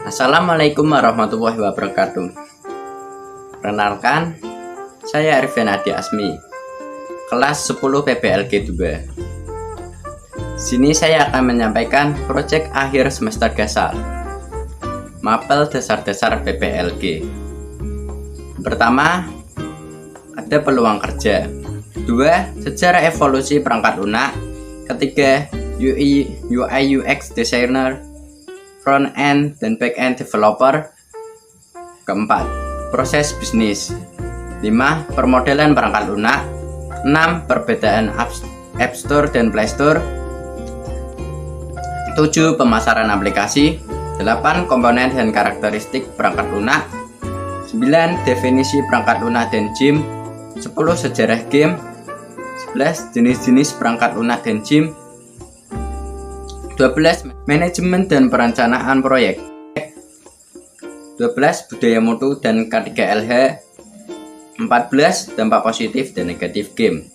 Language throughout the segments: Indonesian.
Assalamualaikum warahmatullahi wabarakatuh. Perkenalkan, saya Arifin Adi Asmi, kelas 10 PPLG 2. Sini saya akan menyampaikan proyek akhir semester gasal, mapel dasar-dasar PPLG. Pertama, ada peluang kerja. 2. Sejarah evolusi perangkat lunak. Ketiga, UI UX designer, front end dan back end developer. Keempat, proses bisnis. 5. Permodelan perangkat lunak. 6. Perbedaan App Store dan Play Store. 7. Pemasaran aplikasi. 8. Komponen dan karakteristik perangkat lunak. 9. Definisi perangkat lunak dan game. 10. Sejarah game. 11. Jenis-jenis perangkat lunak dan game. 12. Manajemen dan perencanaan proyek. 12. Budaya mutu dan K3LH. 14. Dampak positif dan negatif game.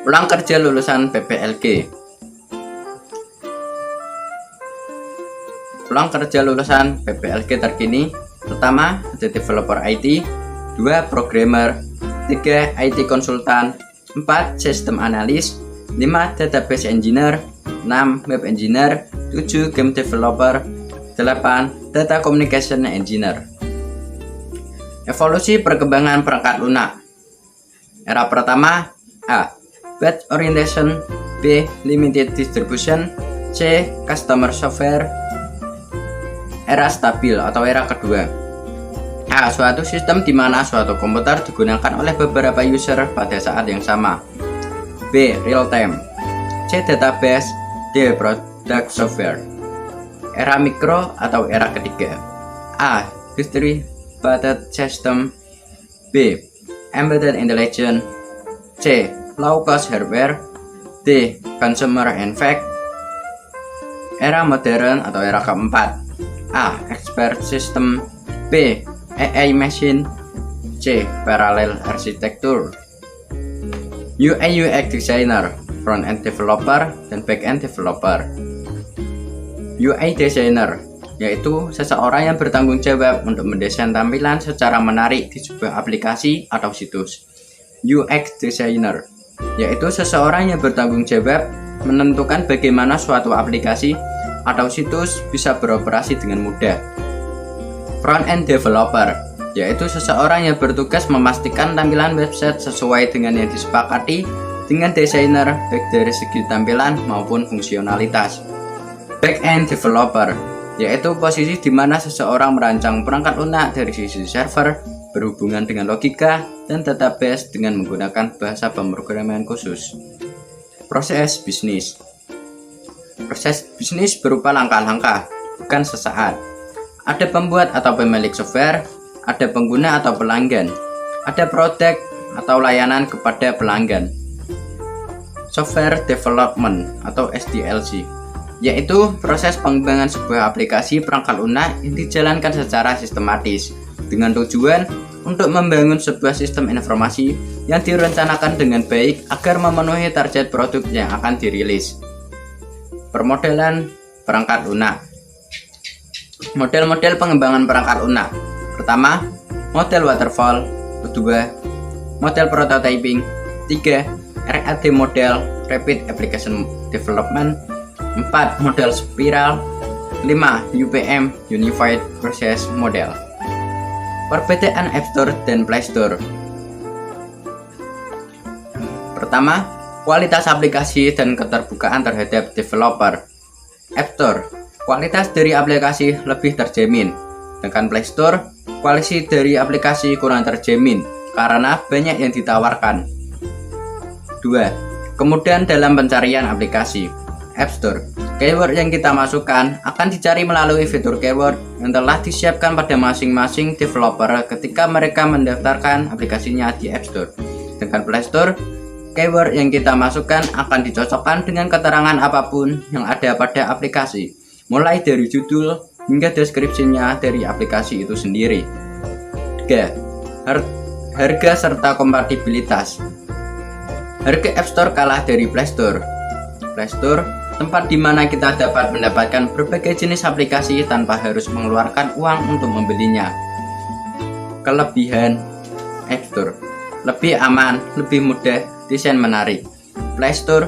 Pulang kerja lulusan PPLG. Pulang kerja lulusan PPLG terkini. Pertama, ada developer IT. 2. Programmer. 3. IT konsultan. 4. Sistem analis. 5. Database engineer. 6. Web engineer. 7. Game developer. 8. Data communication engineer. Evolusi perkembangan perangkat lunak. Era pertama: A. Batch orientation. B. Limited distribution. C. Customer software. Era stabil atau era kedua: A. Suatu sistem di mana suatu komputer digunakan oleh beberapa user pada saat yang sama. B. Real time. C. Database. D. Product software. Era mikro atau era ketiga: A. Distributed system. B. Embedded intelligence. C. Low cost hardware. D. Consumer and fact. Era modern atau era keempat: A. Expert system. B. AI machine. C. Parallel architecture. UI UX designer, front end developer, dan back end developer. UI designer yaitu seseorang yang bertanggung jawab untuk mendesain tampilan secara menarik di sebuah aplikasi atau situs. UX designer yaitu seseorang yang bertanggung jawab menentukan bagaimana suatu aplikasi atau situs bisa beroperasi dengan mudah. Front end developer yaitu seseorang yang bertugas memastikan tampilan website sesuai dengan yang disepakati dengan desainer baik dari segi tampilan maupun fungsionalitas. Back-end developer yaitu posisi di mana seseorang merancang perangkat lunak dari sisi server berhubungan dengan logika dan database dengan menggunakan bahasa pemrograman khusus. Proses bisnis. Proses bisnis berupa langkah-langkah, bukan sesaat. Ada pembuat atau pemilik software, ada pengguna atau pelanggan, ada produk atau layanan kepada pelanggan. Software development atau SDLC yaitu proses pengembangan sebuah aplikasi perangkat lunak yang dijalankan secara sistematis dengan tujuan untuk membangun sebuah sistem informasi yang direncanakan dengan baik agar memenuhi target produk yang akan dirilis. Permodelan perangkat lunak. Model-model pengembangan perangkat lunak. Pertama, model waterfall. Kedua, model prototyping. 3. RAD model, Rapid Application Development. 4. Model spiral. 5. UPM, Unified Process Model. Perbedaan App Store dan Play Store. Pertama, kualitas aplikasi dan keterbukaan terhadap developer. App Store, kualitas dari aplikasi lebih terjamin. Dengan Play Store, kualitas dari aplikasi kurang terjamin karena banyak yang ditawarkan. 2. Kemudian dalam pencarian aplikasi. App Store, keyword yang kita masukkan akan dicari melalui fitur keyword yang telah disiapkan pada masing-masing developer ketika mereka mendaftarkan aplikasinya di App Store. Dengan Play Store, keyword yang kita masukkan akan dicocokkan dengan keterangan apapun yang ada pada aplikasi, mulai dari judul hingga deskripsinya dari aplikasi itu sendiri. 3. Harga serta kompatibilitas. Harga App Store kalah dari Play Store. Play Store tempat di mana kita dapat mendapatkan berbagai jenis aplikasi tanpa harus mengeluarkan uang untuk membelinya. Kelebihan App Store: lebih aman, lebih mudah, desain menarik. Play Store: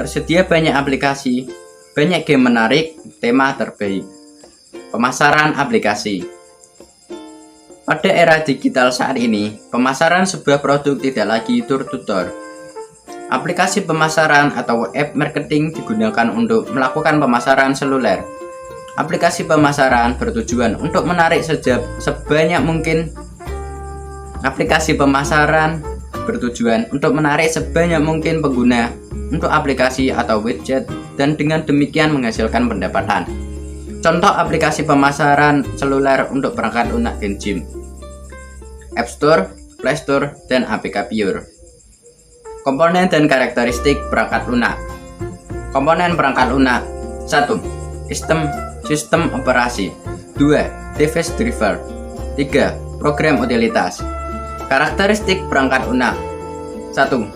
tersedia banyak aplikasi, banyak game menarik, tema terbaik. Pemasaran aplikasi: pada era digital saat ini, pemasaran sebuah produk tidak lagi door-to-door. Aplikasi pemasaran atau app marketing digunakan untuk melakukan pemasaran seluler. Aplikasi pemasaran bertujuan untuk menarik sebanyak mungkin. Aplikasi pemasaran bertujuan untuk menarik sebanyak mungkin pengguna untuk aplikasi atau widget dan dengan demikian menghasilkan pendapatan. Contoh aplikasi pemasaran seluler untuk perangkat lunak dan SIM: App Store, Play Store, dan APK Pure. Komponen dan karakteristik perangkat lunak. Komponen perangkat lunak: 1. Sistem operasi. 2. Device driver. 3. Program utilitas. Karakteristik perangkat lunak: 1.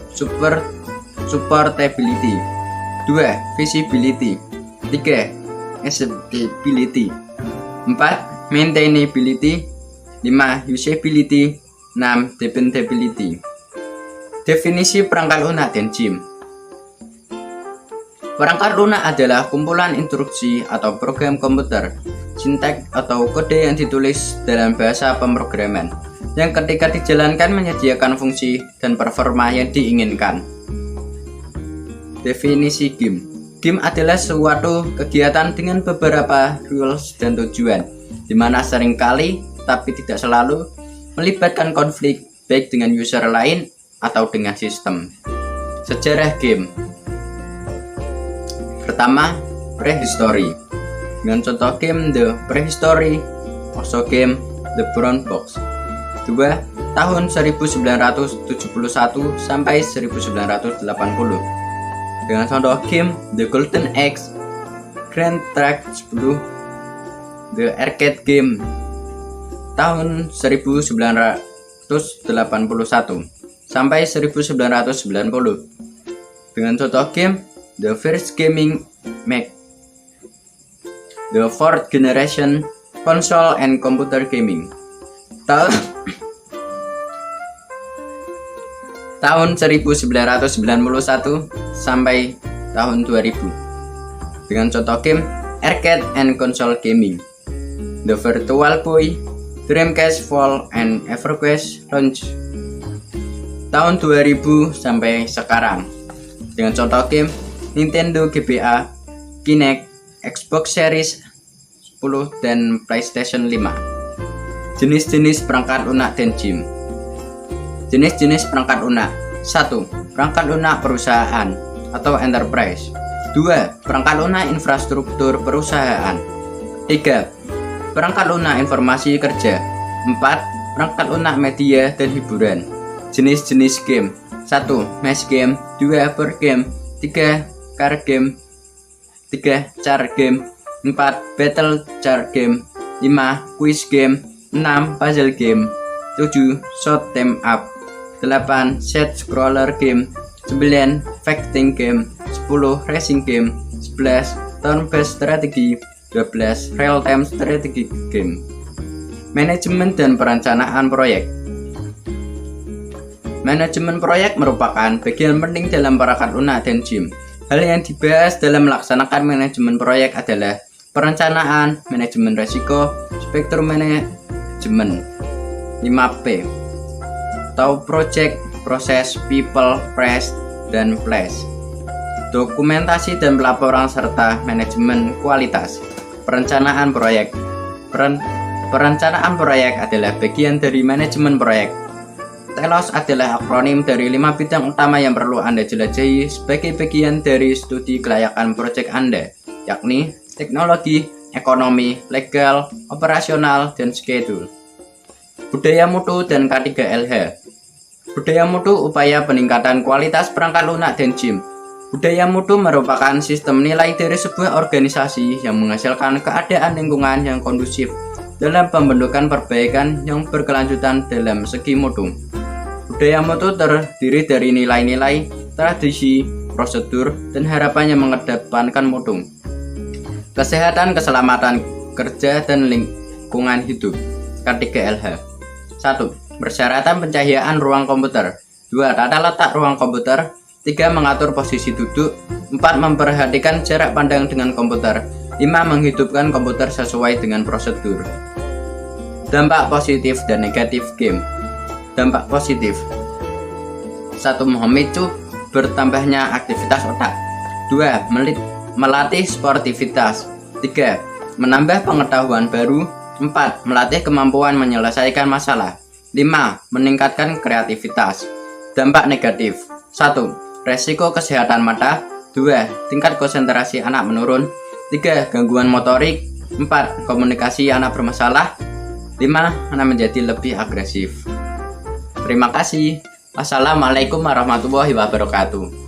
Supportability. 2. Visibility. 3. Accessibility. 4. Maintainability. 5. Usability. 6. Dependability. Definisi perangkat lunak dan SIM. Perangkat lunak adalah kumpulan instruksi atau program komputer, sinteks atau kode yang ditulis dalam bahasa pemrograman, yang ketika dijalankan menyediakan fungsi dan performa yang diinginkan. Definisi game. Game adalah suatu kegiatan dengan beberapa rules dan tujuan, di mana seringkali, tapi tidak selalu, melibatkan konflik baik dengan user lain atau dengan sistem. Sejarah game. Pertama, prehistory. Dengan contoh game The Prehistory, also game The Brown Box. 2. Tahun 1971 sampai 1980. Dengan contoh game The Golden Axe, Grand Theft 10, The Arcade Game, tahun 1981 sampai 1990. Dengan contoh game The First Gaming Mac, The Fourth Generation Console and Computer Gaming, tahun 1991 sampai tahun 2000. Dengan contoh game Arcade and Console Gaming, The Virtual Boy, Dreamcast Fall and EverQuest Launch, tahun 2000 sampai sekarang. Dengan contoh game Nintendo GBA, Kinect, Xbox Series 10, dan PlayStation 5. Jenis-jenis perangkat lunak dan SIM. Jenis-jenis perangkat lunak: 1. Perangkat lunak perusahaan atau enterprise. 2. Perangkat lunak infrastruktur perusahaan. 3. Perangkat lunak informasi kerja. 4. Perangkat lunak media dan hiburan. Jenis-jenis game: 1. Mass game. 2. Board game. 3. Card game. 3. Chart game. 4. Battle chart game. 5. Quiz game. 6. Puzzle game. 7. Shot them up. 8. Set scroller game. 9. Fighting game. 10. Racing game. 11. Turn based strategy. 12. Real time strategy game. Manajemen dan perencanaan proyek. Manajemen proyek merupakan bagian penting dalam perangkat lunak dan SIM. Hal yang dibahas dalam melaksanakan manajemen proyek adalah perencanaan, manajemen risiko, spektrum manajemen, 5P, atau project, proses, people, price, dan place. Dokumentasi dan pelaporan serta manajemen kualitas. Perencanaan proyek. Perencanaan proyek adalah bagian dari manajemen proyek. TELOS adalah akronim dari 5 bidang utama yang perlu Anda jelajahi sebagai bagian dari studi kelayakan proyek Anda, yakni teknologi, ekonomi, legal, operasional, dan schedule. Budaya mutu dan K3LH. Budaya mutu upaya peningkatan kualitas perangkat lunak dan SIM. Budaya mutu merupakan sistem nilai dari sebuah organisasi yang menghasilkan keadaan lingkungan yang kondusif dalam pembentukan perbaikan yang berkelanjutan dalam segi mutu. Budaya mutu terdiri dari nilai-nilai, tradisi, prosedur, dan harapannya mengedepankan mutu, kesehatan, keselamatan kerja, dan lingkungan hidup. K3LH. 1. Persyaratan pencahayaan ruang komputer. 2. Tata letak ruang komputer. 3. Mengatur posisi duduk. 4. Memperhatikan jarak pandang dengan komputer. 5. Menghidupkan komputer sesuai dengan prosedur. Dampak positif dan negatif game. Dampak positif. 1. Memicu bertambahnya aktivitas otak. 2. Melatih sportivitas. 3. Menambah pengetahuan baru. 4. Melatih kemampuan menyelesaikan masalah. 5. Meningkatkan kreativitas. Dampak negatif. 1. Resiko kesehatan mata. 2. Tingkat konsentrasi anak menurun. 3. Gangguan motorik. 4. Komunikasi anak bermasalah. 5. Anak menjadi lebih agresif. Terima kasih. Wassalamualaikum warahmatullahi wabarakatuh.